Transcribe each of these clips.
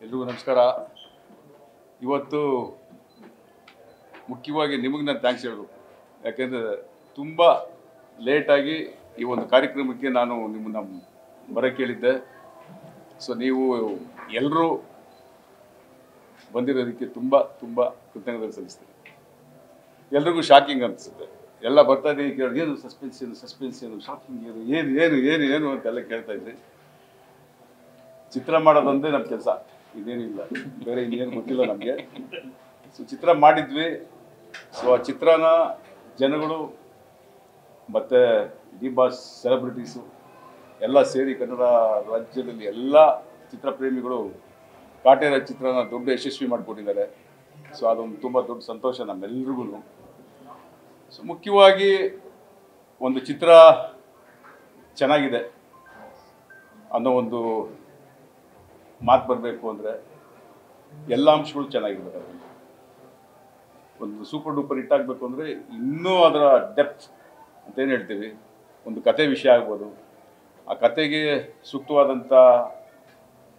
ಎಲ್ರಿಗೂ ನಮಸ್ಕಾರ. ಇವತ್ತು ಮುಖ್ಯವಾಗಿ ನಿಮಗೆ ನಾನು ಥ್ಯಾಂಕ್ಸ್ ಹೇಳಬೇಕು. ಯಾಕೆಂದರೆ ತುಂಬ ಲೇಟಾಗಿ ಈ ಒಂದು ಕಾರ್ಯಕ್ರಮಕ್ಕೆ ನಾನು ನಿಮ್ಮನ್ನು ಬರೋಕ್ಕೆ ಹೇಳಿದ್ದೆ. ಸೊ ನೀವು ಎಲ್ಲರೂ ಬಂದಿರೋದಕ್ಕೆ ತುಂಬ ತುಂಬ ಕೃತಜ್ಞತೆ ಸಲ್ಲಿಸ್ತೀನಿ. ಎಲ್ರಿಗೂ ಶಾಕಿಂಗ್ ಅನಿಸುತ್ತೆ. ಎಲ್ಲ ಬರ್ತಾ ಇದ್ದೀನಿ ಕೇಳಿ ಏನು ಸಸ್ಪೆನ್ಸ್ ಏನು ಶಾಕಿಂಗ್ ಏನು ಅಂತೆಲ್ಲ ಕೇಳ್ತಾ ಇದ್ರಿ. ಚಿತ್ರ ಮಾಡೋದಂದೇ ನಮ್ಮ ಕೆಲಸ, ಇದೇನಿಲ್ಲ, ಬೇರೆ ಇನ್ನೇನು ಗೊತ್ತಿಲ್ಲ ನಮಗೆ. ಸೊ ಚಿತ್ರ ಮಾಡಿದ್ವಿ. ಸೊ ಆ ಚಿತ್ರನ ಜನಗಳು ಮತ್ತು ಡಿ ಬಾಸ್ ಸೆಲೆಬ್ರಿಟೀಸು ಎಲ್ಲ ಸೇರಿ ಕನ್ನಡ ರಾಜ್ಯದಲ್ಲಿ ಎಲ್ಲ ಚಿತ್ರಪ್ರೇಮಿಗಳು ಕಾಟೇರ ಚಿತ್ರನ ದೊಡ್ಡ ಯಶಸ್ವಿ ಮಾಡಿಕೊಟ್ಟಿದ್ದಾರೆ. ಸೊ ಅದೊಂದು ತುಂಬ ದೊಡ್ಡ ಸಂತೋಷ ನಮ್ಮೆಲ್ರಿಗೂ. ಸೊ ಮುಖ್ಯವಾಗಿ ಒಂದು ಚಿತ್ರ ಚೆನ್ನಾಗಿದೆ ಅನ್ನೋ ಒಂದು ಮಾತು ಬರಬೇಕು ಅಂದರೆ ಎಲ್ಲ ಅಂಶಗಳು ಚೆನ್ನಾಗಿರ್ಬೇಕು. ಅದರಲ್ಲಿ ಒಂದು ಸೂಪರ್ ಡೂಪರ್ ಹಿಟ್ ಆಗಬೇಕು ಅಂದರೆ ಇನ್ನೂ ಅದರ ಡೆಪ್ತ್ ಅಂತೇನು ಹೇಳ್ತೀವಿ, ಒಂದು ಕತೆ ವಿಷಯ ಆಗ್ಬೋದು, ಆ ಕತೆಗೆ ಸೂಕ್ತವಾದಂಥ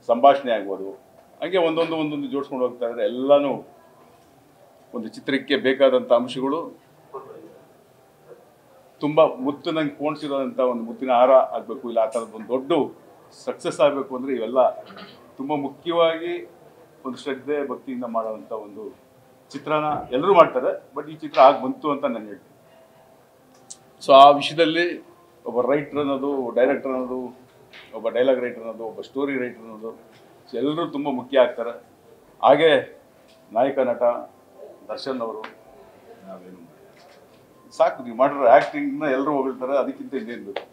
ಸಂಭಾಷಣೆ ಆಗ್ಬೋದು, ಹಾಗೆ ಒಂದೊಂದು ಜೋಡಿಸ್ಕೊಂಡು ಹೋಗ್ತಾ ಇದ್ದಾರೆ. ಎಲ್ಲನೂ ಒಂದು ಚಿತ್ರಕ್ಕೆ ಬೇಕಾದಂಥ ಅಂಶಗಳು ತುಂಬ ಮುತ್ತು ನಂಗೆ ಪೋಣಿಸಿರೋದಂಥ ಒಂದು ಮುತ್ತಿನ ಹಾರ ಆಗಬೇಕು, ಇಲ್ಲ ಆ ಥರದ್ದು ಒಂದು ದೊಡ್ಡ ಸಕ್ಸಸ್ ಆಗಬೇಕು ಅಂದರೆ ಇವೆಲ್ಲ ತುಂಬ ಮುಖ್ಯವಾಗಿ ಒಂದು ಶ್ರದ್ಧೆ ಭಕ್ತಿಯಿಂದ ಮಾಡೋವಂಥ ಒಂದು ಚಿತ್ರನ ಎಲ್ಲರೂ ಮಾಡ್ತಾರೆ. ಬಟ್ ಈ ಚಿತ್ರ ಆಗಿ ಬಂತು ಅಂತ ನಾನು ಹೇಳ್ತೀನಿ. ಸೊ ಆ ವಿಷಯದಲ್ಲಿ ಒಬ್ಬ ರೈಟರ್ ಅನ್ನೋದು, ಡೈರೆಕ್ಟರ್ ಅನ್ನೋದು, ಒಬ್ಬ ಡೈಲಾಗ್ ರೈಟರ್ ಅನ್ನೋದು, ಒಬ್ಬ ಸ್ಟೋರಿ ರೈಟರ್ ಅನ್ನೋದು, ಸೊ ಎಲ್ಲರೂ ತುಂಬ ಮುಖ್ಯ ಆಗ್ತಾರೆ. ಹಾಗೆ ನಾಯಕ ನಟ ದರ್ಶನ್ ಅವರು ನಾವೇನು ಸಾಕು, ನೀವು ಮಾಡಿರೋ ಆ್ಯಕ್ಟಿಂಗ್ನ ಎಲ್ಲರೂ ಹೊಗಳ್ತಾರೆ. ಅದಕ್ಕಿಂತ ಇನ್ನೇನು ಬೇಕು?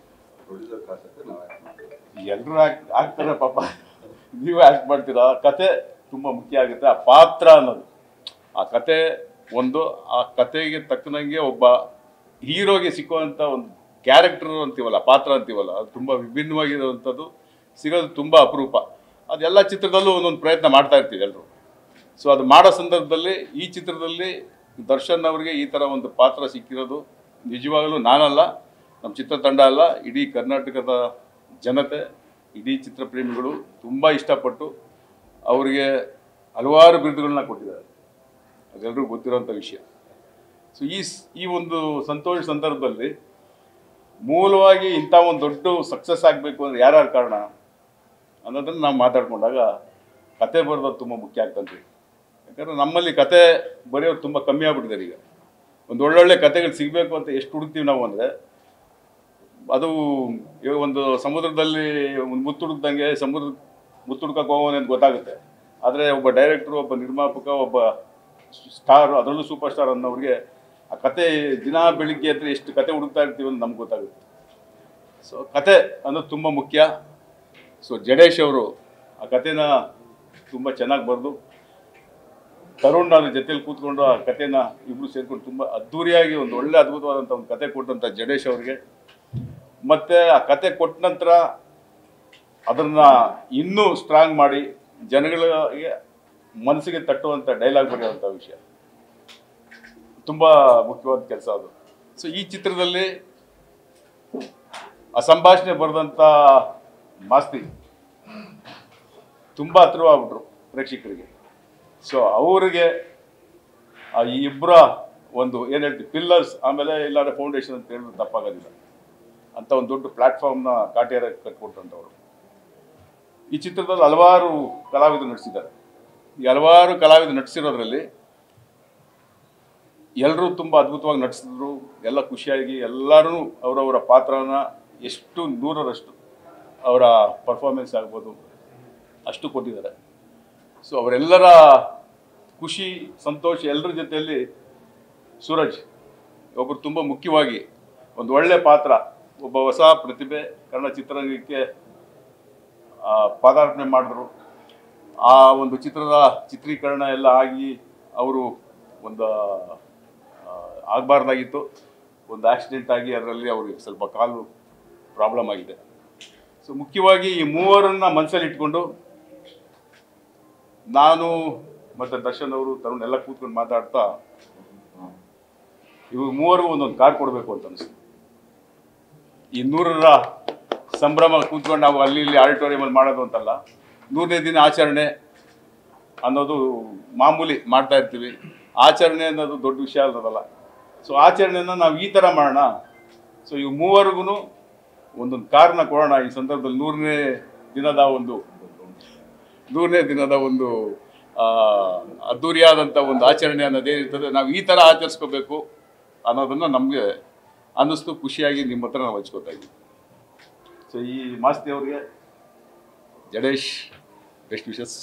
ಎಲ್ಲರೂ ಆಗ್ತಾರೆ ಪಾಪ, ನೀವು ಆ್ಯಕ್ಟ್ ಮಾಡ್ತೀರಾ. ಕತೆ ತುಂಬ ಮುಖ್ಯ ಆಗುತ್ತೆ. ಆ ಪಾತ್ರ ಅನ್ನೋದು, ಆ ಕತೆ ಒಂದು, ಆ ಕತೆಗೆ ತಕ್ಕನಂಗೆ ಒಬ್ಬ ಹೀರೋಗೆ ಸಿಕ್ಕುವಂಥ ಒಂದು ಕ್ಯಾರೆಕ್ಟರ್ ಅಂತೀವಲ್ಲ, ಪಾತ್ರ ಅಂತೀವಲ್ಲ, ಅದು ತುಂಬ ವಿಭಿನ್ನವಾಗಿರುವಂಥದ್ದು ಸಿಗೋದು ತುಂಬ ಅಪರೂಪ. ಅದೆಲ್ಲ ಚಿತ್ರದಲ್ಲೂ ಒಂದೊಂದು ಪ್ರಯತ್ನ ಮಾಡ್ತಾ ಇರ್ತೀವಿ ಎಲ್ಲರೂ. ಸೊ ಅದು ಮಾಡೋ ಸಂದರ್ಭದಲ್ಲಿ ಈ ಚಿತ್ರದಲ್ಲಿ ದರ್ಶನ್ ಅವರಿಗೆ ಈ ಥರ ಒಂದು ಪಾತ್ರ ಸಿಕ್ಕಿರೋದು ನಿಜವಾಗಲೂ ನಾನಲ್ಲ, ನಮ್ಮ ಚಿತ್ರತಂಡ ಅಲ್ಲ, ಇಡೀ ಕರ್ನಾಟಕದ ಜನತೆ, ಇಡೀ ಚಿತ್ರಪ್ರೇಮಿಗಳು ತುಂಬ ಇಷ್ಟಪಟ್ಟು ಅವರಿಗೆ ಹಲವಾರು ಬಿರುದುಗಳನ್ನ ಕೊಟ್ಟಿದ್ದಾರೆ. ಅದೆಲ್ಲರಿಗೂ ಗೊತ್ತಿರೋಂಥ ವಿಷಯ. ಸೊ ಈ ಒಂದು ಸಂತೋಷ ಸಂದರ್ಭದಲ್ಲಿ ಮೂಲವಾಗಿ ಇಂಥ ಒಂದು ದೊಡ್ಡ ಸಕ್ಸಸ್ ಆಗಬೇಕು ಅಂದರೆ ಯಾರ್ಯಾರು ಕಾರಣ ಅನ್ನೋದನ್ನು ನಾವು ಮಾತಾಡ್ಕೊಂಡಾಗ ಕತೆ ಬರೆದೋದು ತುಂಬ ಮುಖ್ಯ ಆಗ್ತಂತೆ. ಯಾಕಂದರೆ ನಮ್ಮಲ್ಲಿ ಕತೆ ಬರೆಯೋದು ತುಂಬ ಕಮ್ಮಿ ಆಗ್ಬಿಟ್ಟಿದ್ದಾರೆ. ಈಗ ಒಂದು ಒಳ್ಳೊಳ್ಳೆ ಕತೆಗಳು ಸಿಗಬೇಕು ಅಂತ ಎಷ್ಟು ಹುಡುಕ್ತೀವಿ ನಾವು ಅಂದರೆ, ಅದು ಒಂದು ಸಮುದ್ರದಲ್ಲಿ ಒಂದು ಮುತ್ತುಡುಕ್ದಂಗೆ ಮುತ್ತುಡ್ಕಕ್ಕೆ ಹೋಗೋನೆ ಅಂತ ಗೊತ್ತಾಗುತ್ತೆ. ಆದರೆ ಒಬ್ಬ ಡೈರೆಕ್ಟ್ರು, ಒಬ್ಬ ನಿರ್ಮಾಪಕ, ಒಬ್ಬ ಸ್ಟಾರ್, ಅದರಲ್ಲೂ ಸೂಪರ್ ಸ್ಟಾರ್ ಅನ್ನೋರಿಗೆ ಆ ಕತೆ ದಿನ ಬೆಳಿಗ್ಗೆ ಅಂದರೆ ಎಷ್ಟು ಕತೆ ಹುಡುಕ್ತಾ ಇರ್ತೀವಿ ಅಂತ ನಮ್ಗೆ ಗೊತ್ತಾಗುತ್ತೆ. ಸೊ ಕತೆ ಅನ್ನೋದು ತುಂಬ ಮುಖ್ಯ. ಸೊ ಜಡೇಶ್ ಅವರು ಆ ಕತೆನ ತುಂಬ ಚೆನ್ನಾಗಿ ಬರೆದು, ತರುಣ್ ನಾನು ಜೊತೆಲಿ ಕೂತ್ಕೊಂಡು ಆ ಕತೆನ ಇಬ್ಬರು ಸೇರ್ಕೊಂಡು ತುಂಬ ಅದ್ಧೂರಿಯಾಗಿ ಒಂದು ಒಳ್ಳೆ ಅದ್ಭುತವಾದಂಥ ಒಂದು ಕತೆ ಕೊಟ್ಟಂಥ ಜಡೇಶ್ ಅವ್ರಿಗೆ, ಮತ್ತು ಆ ಕತೆ ಕೊಟ್ಟ ನಂತರ ಅದನ್ನು ಇನ್ನೂ ಸ್ಟ್ರಾಂಗ್ ಮಾಡಿ ಜನಗಳಿಗೆ ಮನಸ್ಸಿಗೆ ತಟ್ಟುವಂಥ ಡೈಲಾಗ್ ಬರೆಯುವಂಥ ವಿಷಯ ತುಂಬ ಮುಖ್ಯವಾದ ಕೆಲಸ ಅದು. ಸೊ ಈ ಚಿತ್ರದಲ್ಲಿ ಆ ಸಂಭಾಷಣೆ ಬರೆದಂಥ ಮಾಸ್ತಿ ತುಂಬ ಹತ್ರವಾಗ್ಬಿಟ್ರು ಪ್ರೇಕ್ಷಕರಿಗೆ. ಸೊ ಅವರಿಗೆ ಈ ಇಬ್ಬರ ಒಂದು ಏನು ಹೇಳ್ತೀವಿ ಪಿಲ್ಲರ್ಸ್, ಆಮೇಲೆ ಇಲ್ಲಾಂದರೆ ಫೌಂಡೇಶನ್ ಅಂತ ಹೇಳಿದ್ರೆ ತಪ್ಪಾಗೋದಿಲ್ಲ, ಅಂತ ಒಂದು ದೊಡ್ಡ ಪ್ಲ್ಯಾಟ್ಫಾರ್ಮ್ನ ಕಾಟೇರ ಕಟ್ಕೊಟ್ಟಂಥವ್ರು. ಈ ಚಿತ್ರದಲ್ಲಿ ಹಲವಾರು ಕಲಾವಿದರು ನಟಿಸಿದ್ದಾರೆ. ಈ ಹಲವಾರು ಕಲಾವಿದರು ನಟಿಸಿರೋದ್ರಲ್ಲಿ ಎಲ್ಲರೂ ತುಂಬ ಅದ್ಭುತವಾಗಿ ನಟಿಸಿದ್ರು. ಎಲ್ಲ ಖುಷಿಯಾಗಿ ಎಲ್ಲರೂ ಅವರವರ ಪಾತ್ರನ ಎಷ್ಟು 100% ಅವರ ಪರ್ಫಾರ್ಮೆನ್ಸ್ ಆಗ್ಬೋದು ಅಷ್ಟು ಕೊಟ್ಟಿದ್ದಾರೆ. ಸೊ ಅವರೆಲ್ಲರ ಖುಷಿ ಸಂತೋಷ ಎಲ್ಲರ ಜೊತೆಯಲ್ಲಿ ಸೂರಜ್ ಒಬ್ಬರು ತುಂಬ ಮುಖ್ಯವಾಗಿ ಒಂದು ಒಳ್ಳೆ ಪಾತ್ರ, ಒಬ್ಬ ಹೊಸ ಪ್ರತಿಭೆ ಕನ್ನಡ ಚಿತ್ರರಂಗಕ್ಕೆ ಪಾದಾರ್ಪಣೆ ಮಾಡಿದ್ರು. ಆ ಒಂದು ಚಿತ್ರದ ಚಿತ್ರೀಕರಣ ಎಲ್ಲ ಆಗಿ ಅವರು ಒಂದು ಆಗಬಾರ್ದಾಗಿತ್ತು, ಒಂದು ಆಕ್ಸಿಡೆಂಟ್ ಆಗಿ ಅದರಲ್ಲಿ ಅವ್ರಿಗೆ ಸ್ವಲ್ಪ ಕಾಲು ಪ್ರಾಬ್ಲಮ್ ಆಗಿದೆ. ಸೊ ಮುಖ್ಯವಾಗಿ ಈ ಮೂವರನ್ನು ಮನಸ್ಸಲ್ಲಿ ಇಟ್ಕೊಂಡು ನಾನು ಮತ್ತು ದರ್ಶನ್ ಅವರು, ತರುಣ್ ಎಲ್ಲ ಕೂತ್ಕೊಂಡು ಮಾತಾಡ್ತಾ ಇವ್ರು ಮೂವರಿಗೂ ಒಂದೊಂದು ಕಾರ್ ಕೊಡಬೇಕು ಅಂತ ಅನಿಸ್ತು. ಈ 100ರ ಸಂಭ್ರಮ ಕೂತ್ಕೊಂಡು ನಾವು ಅಲ್ಲಿ ಇಲ್ಲಿ ಆಡಿಟೋರಿಯಮಲ್ಲಿ ಮಾಡೋದು ಅಂತಲ್ಲ, 100ನೇ ದಿನ ಆಚರಣೆ ಅನ್ನೋದು ಮಾಮೂಲಿ ಮಾಡ್ತಾ ಇರ್ತೀವಿ. ಆಚರಣೆ ಅನ್ನೋದು ದೊಡ್ಡ ವಿಷಯ ಅನ್ನೋದಲ್ಲ. ಸೊ ಆಚರಣೆಯನ್ನು ನಾವು ಈ ಥರ ಮಾಡೋಣ. ಸೊ ಇವು ಮೂವರಿಗೂ ಒಂದೊಂದು ಕಾರಣ ಕೊಡೋಣ. ಈ ಸಂದರ್ಭದಲ್ಲಿ 100ನೇ ದಿನದ ಒಂದು ಅದ್ದೂರಿಯಾದಂಥ ಒಂದು ಆಚರಣೆ ಅನ್ನೋದೇನಿರ್ತದೆ ನಾವು ಈ ಥರ ಆಚರಿಸ್ಕೋಬೇಕು ಅನ್ನೋದನ್ನು ನಮಗೆ ಅನ್ನಿಸ್ತು. ಖುಷಿಯಾಗಿ ನಿಮ್ಮ ಹತ್ರ ನಾವು ಹಂಚ್ಕೋತಾ ಇದ್ದೀವಿ. ಸೊ ಈ ಮಾಸ್ತಿ ಅವ್ರಿಗೆ ಜಡೇಶ್ ಬೆಸ್ಟ್ ವಿಶಸ್.